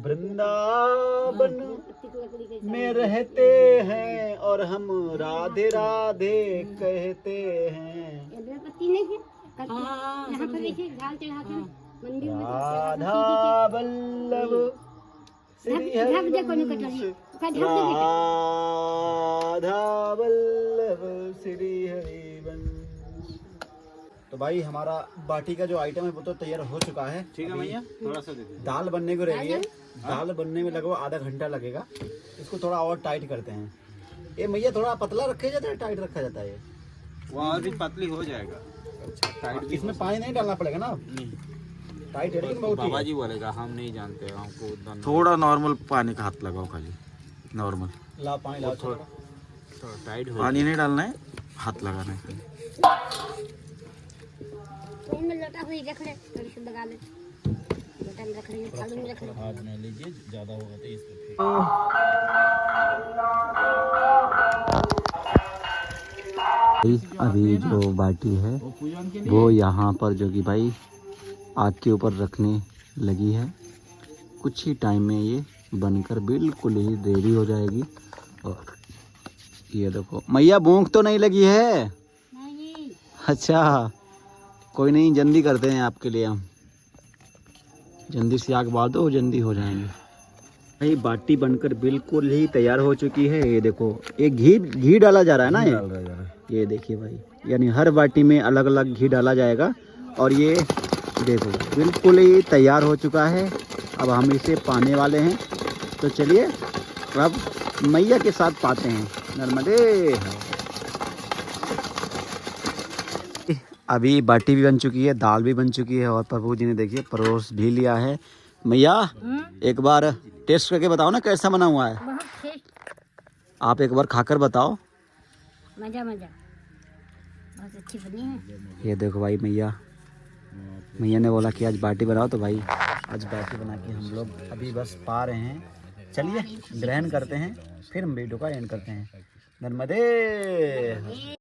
वृंदावन बेलपत्ती की लकड़ी के में रहते हैं और हम राधे राधे कहते हैं। ये बेलपत्ती नहीं है, हाँ, यहाँ पर ऐसे झाल चढ़ाते हैं मंदिर में। राधा वल्लभ श्री ढक दे कोनी कटोरी, का ढक दे बेटा। राधा वल्लभ श्री हरिवंश। तो भाई हमारा बाटी का जो आइटम है वो तो तैयार हो चुका है। ठीक है भैया, थोड़ा सा दे दीजिए। दाल बनने को रही है, दाल बनने में लगभग आधा घंटा लगेगा। इसको थोड़ा और टाइट करते हैं। ये भैया थोड़ा पतला रखा जाता है, टाइट रखा जाता है? वो और भी पतली हो जाएगा। अच्छा, टाइट। इसमें पानी नहीं डालना पड़ेगा ना? नहीं, टाइट है लेकिन बहुत बाबा जी बोलेगा, हम नहीं जानते, हमको उतना थोड़ा नॉर्मल पानी का हाथ लगाओ, खाली नॉर्मल। ला पानी लाओ थोड़ा। थोड़ा टाइट हो पानी नहीं डालना है, हाथ लगाना है खाली। में लोटा हुई रख ले, थोड़ी सी लगा ले, लोटा में रख ले, थाली में रख ले। हाथ में लीजिए, ज्यादा होगा तो इसमें अभी जो बाटी है वो यहाँ पर जो कि भाई आग के ऊपर रखने लगी है। कुछ ही टाइम में ये बनकर बिल्कुल ही रेडी हो जाएगी। और ये देखो मैया, भूख तो नहीं लगी है? नहीं। अच्छा, कोई नहीं, जल्दी करते हैं आपके लिए हम। जल्दी से आग बाल दो, जल्दी हो जाएंगे। भाई बाटी बनकर बिल्कुल ही तैयार हो चुकी है। ये देखो, ये घी डाला जा रहा है ना? ये देखिए भाई, यानी हर बाटी में अलग अलग घी डाला जाएगा। और ये देखो बिल्कुल ही तैयार हो चुका है। अब हम इसे पाने वाले हैं। तो चलिए अब मैया के साथ पाते हैं। नर्मदे। अभी बाटी भी बन चुकी है, दाल भी बन चुकी है और प्रभु जी ने देखिए परोस भी लिया है। मैया एक बार टेस्ट करके बताओ ना कैसा बना हुआ है। बहुत टेस्ट, आप एक बार खाकर बताओ। मजा मजा, बहुत अच्छी बनी है। ये देखो भाई, मैया ने बोला कि आज बाटी बनाओ, तो भाई आज बाटी बना के हम लोग अभी बस पा रहे हैं। चलिए ग्रहण करते हैं, फिर हम वीडियो का एंड करते हैं। नर्मदे।